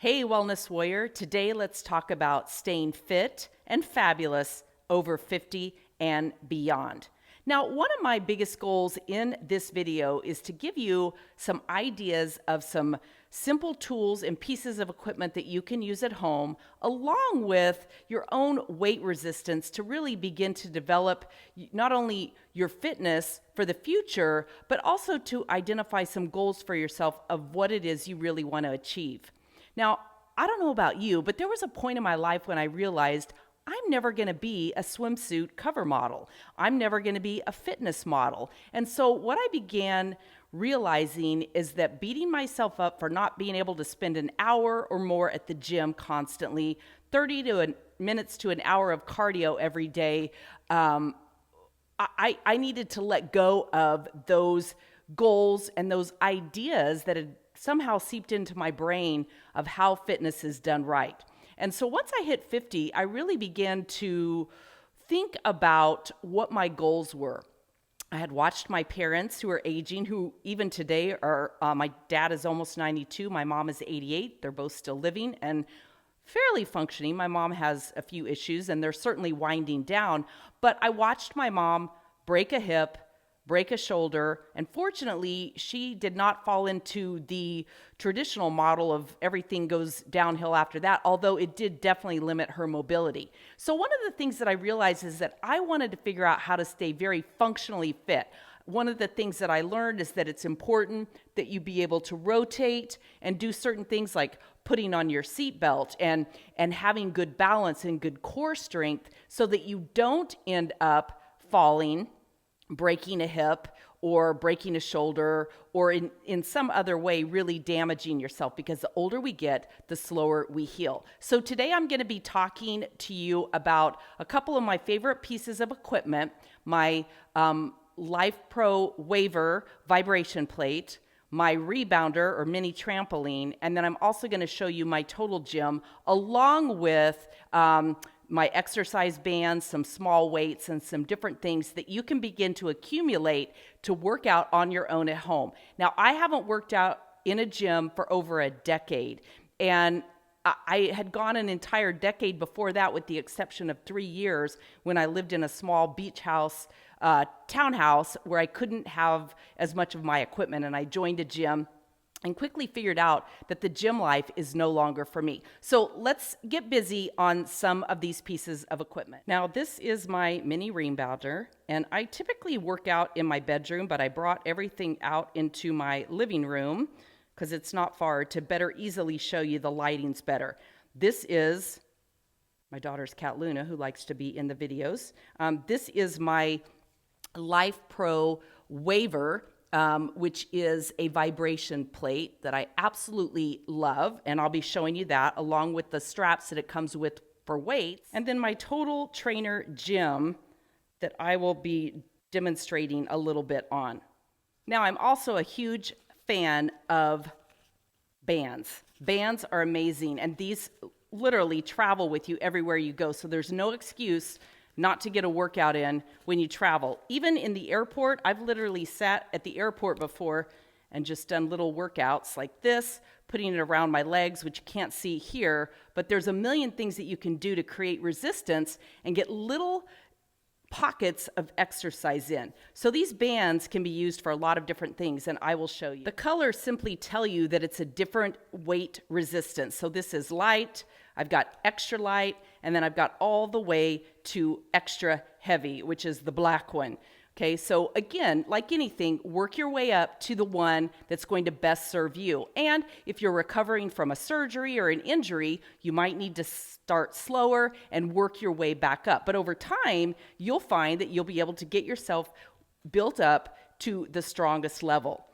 Hey, Wellness Warrior. Today, let's talk about staying fit and fabulous over 50 and beyond. Now, one of my biggest goals in this video is to give you some ideas of some simple tools and pieces of equipment that you can use at home, along with your own weight resistance to really begin to develop not only your fitness for the future, but also to identify some goals for yourself of what it is you really want to achieve. Now, I don't know about you, but there was a point in my life when I realized I'm never going to be a swimsuit cover model. I'm never going to be a fitness model. And so what I began realizing is that beating myself up for not being able to spend an hour or more at the gym constantly, 30 minutes to an hour of cardio every day, I needed to let go of those goals and those ideas that had somehow seeped into my brain of how fitness is done right. And so once I hit 50, I really began to think about what my goals were. I had watched my parents who are aging, who even today are, my dad is almost 92, my mom is 88. They're both still living and fairly functioning. My mom has a few issues and they're certainly winding down, but I watched my mom break a hip, break a shoulder, and fortunately, she did not fall into the traditional model of everything goes downhill after that, although it did definitely limit her mobility. So one of the things that I realized is that I wanted to figure out how to stay very functionally fit. One of the things that I learned is that it's important that you be able to rotate and do certain things like putting on your seatbelt and having good balance and good core strength so that you don't end up falling, breaking a hip or breaking a shoulder or in some other way really damaging yourself, because the older we get, the slower we heal. So today I'm going to be talking to you about a couple of my favorite pieces of equipment, my Life Pro Waver vibration plate, my rebounder or mini trampoline, and then I'm also going to show you my total gym along with my exercise bands, some small weights, and some different things that you can begin to accumulate to work out on your own at home. Now, I haven't worked out in a gym for over a decade, and I had gone an entire decade before that, with the exception of 3 years when I lived in a small beach house, townhouse, where I couldn't have as much of my equipment, and I joined a gym and quickly figured out that the gym life is no longer for me. So let's get busy on some of these pieces of equipment. Now, this is my mini rebounder, and I typically work out in my bedroom, but I brought everything out into my living room because it's not far to better easily show you the lighting's better. This is my daughter's cat, Luna, who likes to be in the videos. This is my Life Pro Waver, which is a vibration plate that I absolutely love, and I'll be showing you that along with the straps that it comes with for weights, and then my total trainer gym that I will be demonstrating a little bit on. Now, I'm also a huge fan of bands. Bands are amazing, and these literally travel with you everywhere you go, so there's no excuse not to get a workout in when you travel. Even in the airport, I've literally sat at the airport before and just done little workouts like this, putting it around my legs, which you can't see here, but there's a million things that you can do to create resistance and get little pockets of exercise in. So these bands can be used for a lot of different things, and I will show you. The colors simply tell you that it's a different weight resistance. So this is light, I've got extra light, and then I've got all the way to extra heavy, which is the black one. Okay, so again, like anything, work your way up to the one that's going to best serve you. And if you're recovering from a surgery or an injury, you might need to start slower and work your way back up. But over time, you'll find that you'll be able to get yourself built up to the strongest level.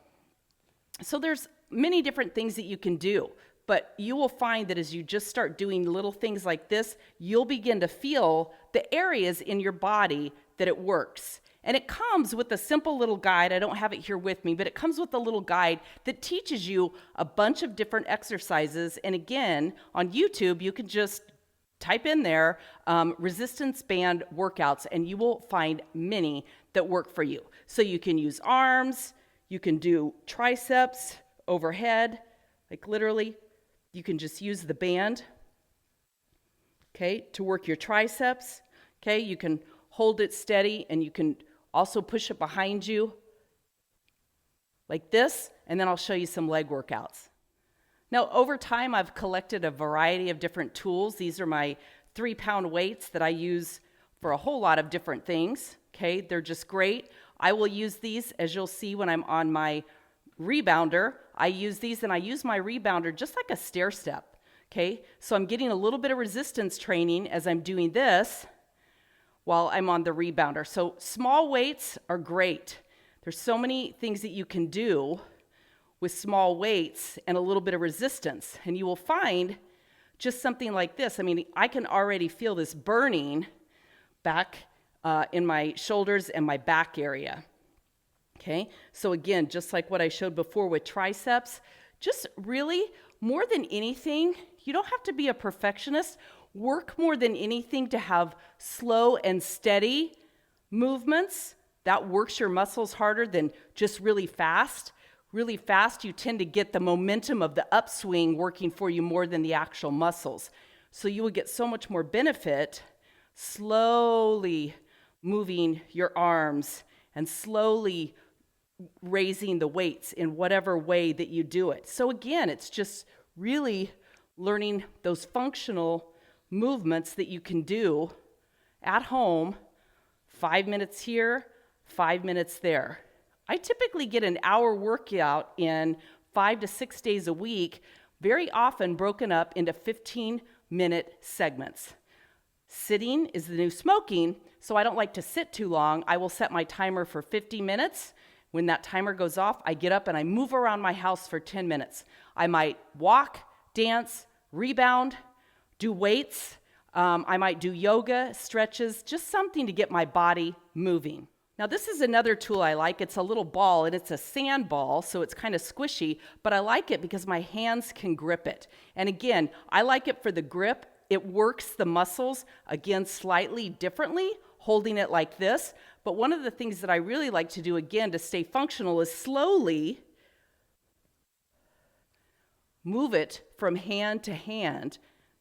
So there's many different things that you can do, but you will find that as you just start doing little things like this, you'll begin to feel the areas in your body that it works. And it comes with a simple little guide. I don't have it here with me, but it comes with a little guide that teaches you a bunch of different exercises. And again, on YouTube, you can just type in there resistance band workouts, and you will find many that work for you. So you can use arms, you can do triceps, overhead, like literally. You can just use the band, okay, to work your triceps. Okay, you can hold it steady, and you can also push it behind you like this, and then I'll show you some leg workouts. Now, over time, I've collected a variety of different tools. These are my 3-pound weights that I use for a whole lot of different things. Okay, they're just great. I will use these, as you'll see when I'm on my rebounder. I use these, and I use my rebounder just like a stair step. Okay, so I'm getting a little bit of resistance training as I'm doing this while I'm on the rebounder. So small weights are great. There's so many things that you can do with small weights and a little bit of resistance. And you will find just something like this. I mean, I can already feel this burning back in my shoulders and my back area. Okay, so again, just like what I showed before with triceps, just really more than anything, you don't have to be a perfectionist. Work more than anything to have slow and steady movements. That works your muscles harder than just really fast. Really fast, you tend to get the momentum of the upswing working for you more than the actual muscles. So you will get so much more benefit slowly moving your arms and slowly raising the weights in whatever way that you do it. So again, it's just really learning those functional movements that you can do at home, 5 minutes here, 5 minutes there. I typically get an hour workout in 5 to 6 days a week, very often broken up into 15-minute segments. Sitting is the new smoking, so I don't like to sit too long. I will set my timer for 50 minutes. When that timer goes off, I get up and I move around my house for 10 minutes. I might walk, dance, rebound, do weights. I might do yoga, stretches, just something to get my body moving. Now, this is another tool I like. It's a little ball, and it's a sand ball, so it's kind of squishy, but I like it because my hands can grip it. And again, I like it for the grip. It works the muscles, again, slightly differently, holding it like this. But one of the things that I really like to do, again, to stay functional is slowly move it from hand to hand.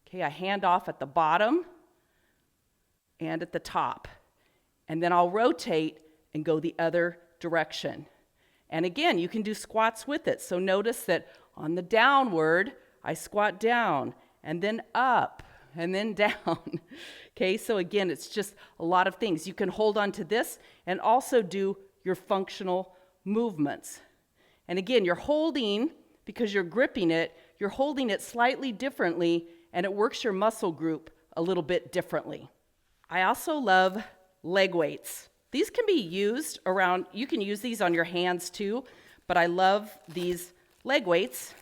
Okay, I hand off at the bottom and at the top. And then I'll rotate and go the other direction. And again, you can do squats with it. So notice that on the downward, I squat down and then up and then down. Okay, so again, it's just a lot of things. You can hold on to this and also do your functional movements. And again, you're holding, because you're gripping it, you're holding it slightly differently, and it works your muscle group a little bit differently. I also love leg weights. These can be used around, you can use these on your hands too, but I love these leg weights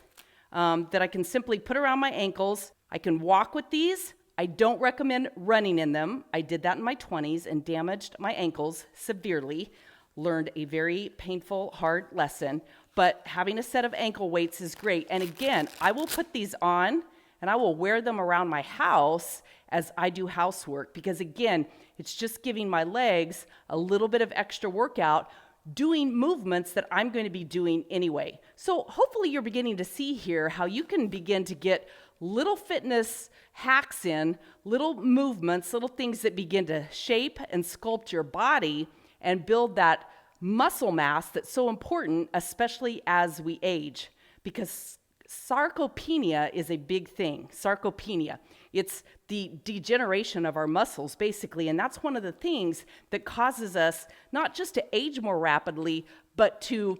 that I can simply put around my ankles. I can walk with these. I don't recommend running in them. I did that in my 20s and damaged my ankles severely. Learned a very painful, hard lesson, but having a set of ankle weights is great. And again, I will put these on and I will wear them around my house as I do housework, because again, it's just giving my legs a little bit of extra workout, doing movements that I'm going to be doing anyway. So hopefully you're beginning to see here how you can begin to get little fitness hacks in, little movements, little things that begin to shape and sculpt your body and build that muscle mass that's so important, especially as we age, because sarcopenia is a big thing. Sarcopenia. It's the degeneration of our muscles, basically, and that's one of the things that causes us not just to age more rapidly, but to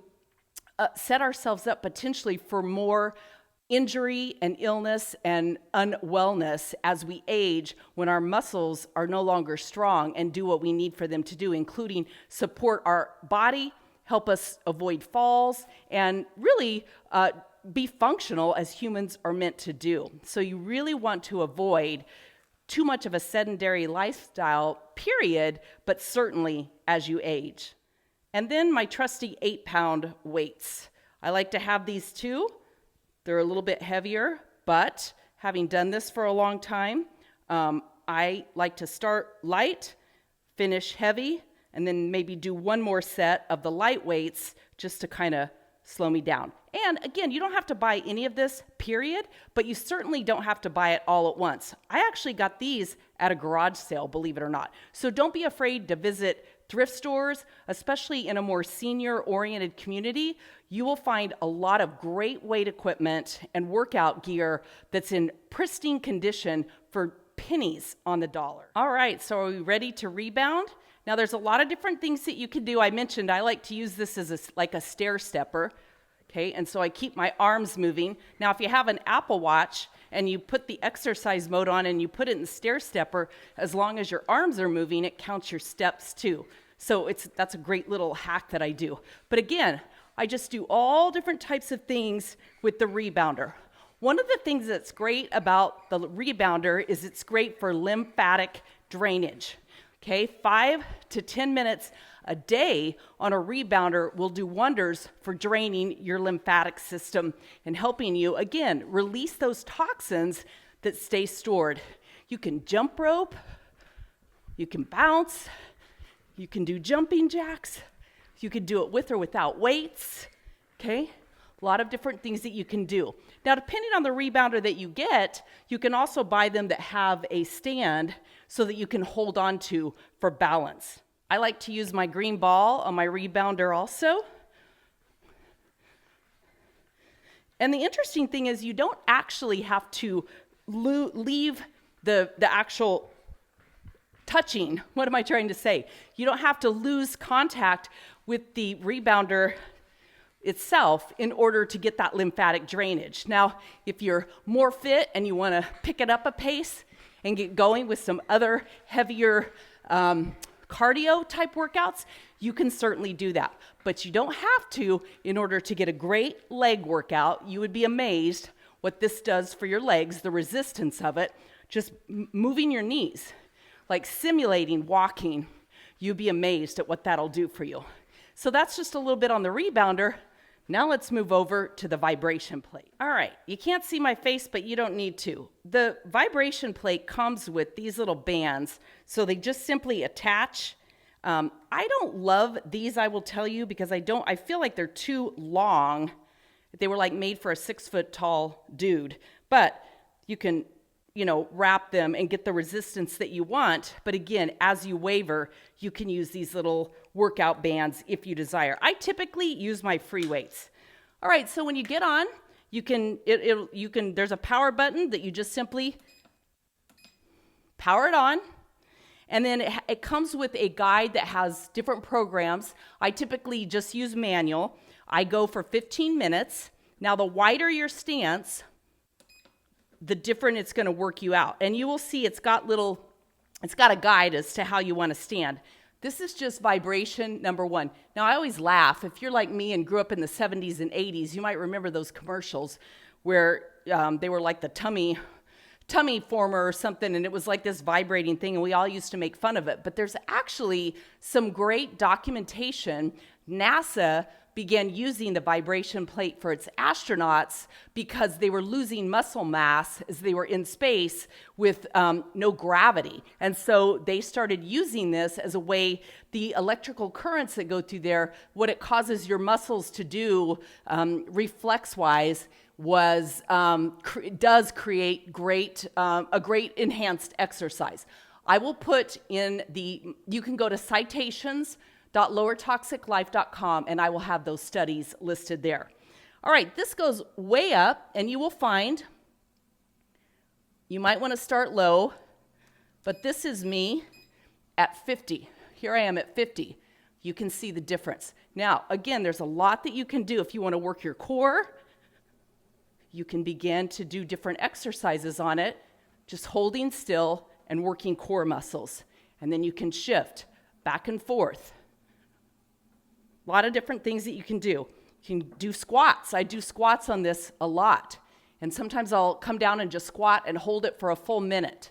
set ourselves up potentially for more injury and illness and unwellness as we age, when our muscles are no longer strong and do what we need for them to do, including support our body, help us avoid falls, and really be functional as humans are meant to do. So you really want to avoid too much of a sedentary lifestyle, period, but certainly as you age. And then my trusty 8-pound weights. I like to have these too. They're a little bit heavier, but having done this for a long time, I like to start light, finish heavy, and then maybe do one more set of the light weights just to kind of slow me down. And again, you don't have to buy any of this, period, but you certainly don't have to buy it all at once. I actually got these at a garage sale, believe it or not. So don't be afraid to visit thrift stores, especially in a more senior-oriented community. You will find a lot of great weight equipment and workout gear that's in pristine condition for pennies on the dollar. All right, so are we ready to rebound? Now, there's a lot of different things that you can do. I mentioned I like to use this as like a stair stepper. Okay, and so I keep my arms moving. Now, if you have an Apple Watch and you put the exercise mode on and you put it in stair stepper, as long as your arms are moving, it counts your steps too. So that's a great little hack that I do. But again, I just do all different types of things with the rebounder. One of the things that's great about the rebounder is it's great for lymphatic drainage. Okay, 5 to 10 minutes a day on a rebounder will do wonders for draining your lymphatic system and helping you, again, release those toxins that stay stored. You can jump rope, you can bounce, you can do jumping jacks, you can do it with or without weights, okay? A lot of different things that you can do. Now, depending on the rebounder that you get, you can also buy them that have a stand so that you can hold on to for balance. I like to use my green ball on my rebounder also. And the interesting thing is you don't actually have to leave the actual touching. What am I trying to say? You don't have to lose contact with the rebounder itself in order to get that lymphatic drainage. Now, if you're more fit and you want to pick it up a pace and get going with some other heavier cardio type workouts, you can certainly do that. But you don't have to in order to get a great leg workout. You would be amazed what this does for your legs, the resistance of it, just moving your knees, like simulating walking. You'd be amazed at what that'll do for you. So that's just a little bit on the rebounder. Now let's move over to the vibration plate. All right, you can't see my face, but you don't need to. The vibration plate comes with these little bands, so they just simply attach. I don't love these, I will tell you, because I feel like they're too long. They were like made for a 6-foot-tall dude, but you can, wrap them and get the resistance that you want. But again, as you waver, you can use these little workout bands if you desire. I typically use my free weights. All right, so when you get on, there's a power button that you just simply power it on. And then it comes with a guide that has different programs. I typically just use manual. I go for 15 minutes. Now, the wider your stance, the different it's going to work you out. And you will see it's got a guide as to how you want to stand. This is just vibration number 1. Now, I always laugh. If you're like me and grew up in the 70s and 80s, you might remember those commercials where they were like the tummy former or something, and it was like this vibrating thing, and we all used to make fun of it. But there's actually some great documentation. NASA began using the vibration plate for its astronauts because they were losing muscle mass as they were in space with no gravity. And so they started using this as a way, the electrical currents that go through there, what it causes your muscles to do reflex-wise does create a great enhanced exercise. I will put in you can go to citations.lowertoxiclife.com, and I will have those studies listed there. All right, this goes way up, and you will find, you might want to start low, but this is me at 50. Here I am at 50. You can see the difference. Now, again, there's a lot that you can do if you want to work your core. You can begin to do different exercises on it, just holding still and working core muscles. And then you can shift back and forth. A lot of different things that you can do. You can do squats. I do squats on this a lot. And sometimes I'll come down and just squat and hold it for a full minute.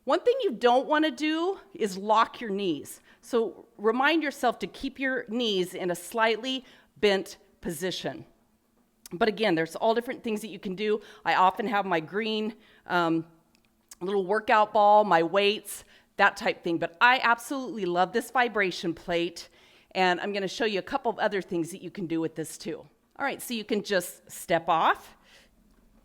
One thing you don't want to do is lock your knees. So remind yourself to keep your knees in a slightly bent position. But again, there's all different things that you can do. I often have my green little workout ball, my weights, that type thing. But I absolutely love this vibration plate. And I'm going to show you a couple of other things that you can do with this too. All right, so you can just step off,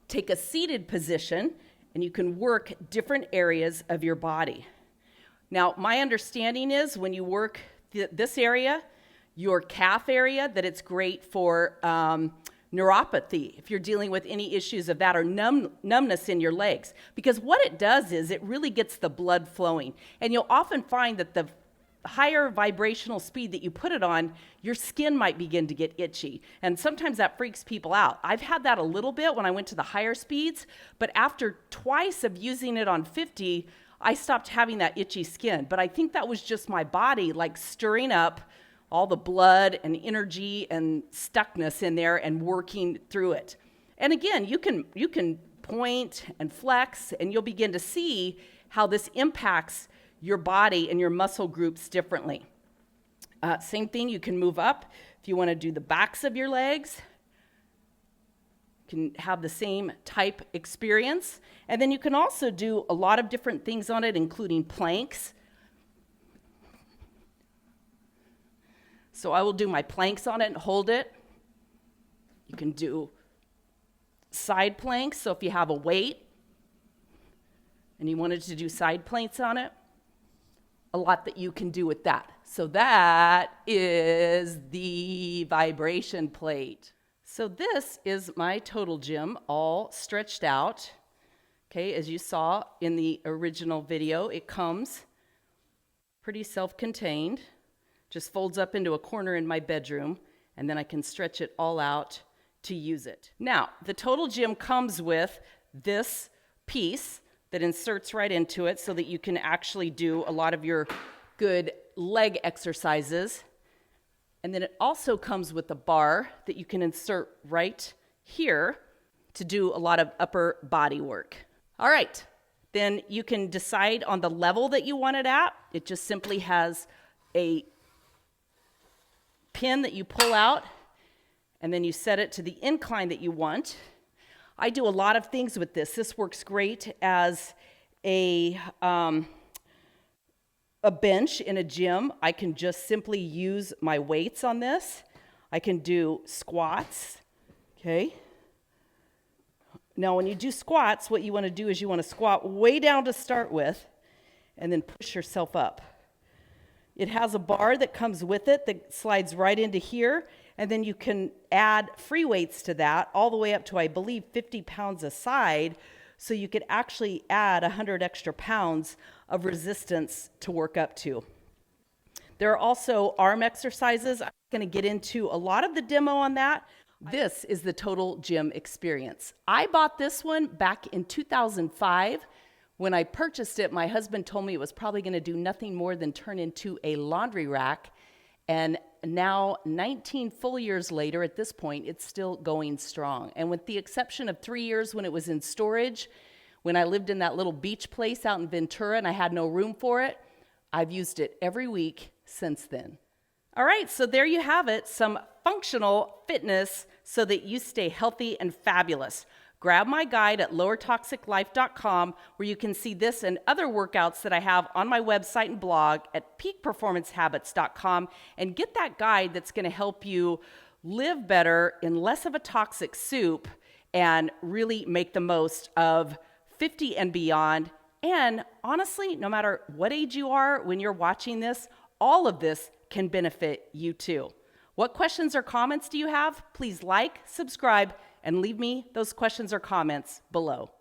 take a seated position, and you can work different areas of your body. Now, my understanding is when you work this area, your calf area, that it's great for neuropathy, if you're dealing with any issues of that, or numbness in your legs. Because what it does is it really gets the blood flowing. And you'll often find that the higher vibrational speed that you put it on, your skin might begin to get itchy. And sometimes that freaks people out. I've had that a little bit when I went to the higher speeds, but after twice of using it on 50, I stopped having that itchy skin. But I think that was just my body like stirring up all the blood and energy and stuckness in there and working through it. And again, you can point and flex, and you'll begin to see how this impacts your body and your muscle groups differently. Same thing, you can move up. If you want to do the backs of your legs, you can have the same type experience. And then you can also do a lot of different things on it, including planks. So I will do my planks on it and hold it. You can do side planks. So if you have a weight and you wanted to do side planks on it, a lot that you can do with that. So that is the vibration plate. So this is my total gym all stretched out. Okay, as you saw in the original video, it comes pretty self-contained. Just folds up into a corner in my bedroom, and then I can stretch it all out to use it. Now, the total gym comes with this piece that inserts right into it so that you can actually do a lot of your good leg exercises. And then it also comes with a bar that you can insert right here to do a lot of upper body work. All right, then you can decide on the level that you want it at. It just simply has a pin that you pull out, and then you set it to the incline that you want. I do a lot of things with this. This works great as a bench in a gym. I can just simply use my weights on this. I can do squats, okay? Now, when you do squats, what you want to do is you want to squat way down to start with, and then push yourself up. It has a bar that comes with it that slides right into here, and then you can add free weights to that all the way up to, I believe, 50 pounds a side, so you could actually add 100 extra pounds of resistance to work up to. There are also arm exercises. I'm going to get into a lot of the demo on that. This is the total gym experience. I bought this one back in 2005. When I purchased it, my husband told me it was probably going to do nothing more than turn into a laundry rack. And now, 19 full years later, at this point, it's still going strong. And with the exception of 3 years when it was in storage, when I lived in that little beach place out in Ventura and I had no room for it, I've used it every week since then. All right, so there you have it, some functional fitness so that you stay healthy and fabulous. Grab my guide at lowertoxiclife.com, where you can see this and other workouts that I have on my website and blog at peakperformancehabits.com, and get that guide that's going to help you live better in less of a toxic soup and really make the most of 50 and beyond. And honestly, no matter what age you are when you're watching this, all of this can benefit you too. What questions or comments do you have? Please like, subscribe, and leave me those questions or comments below.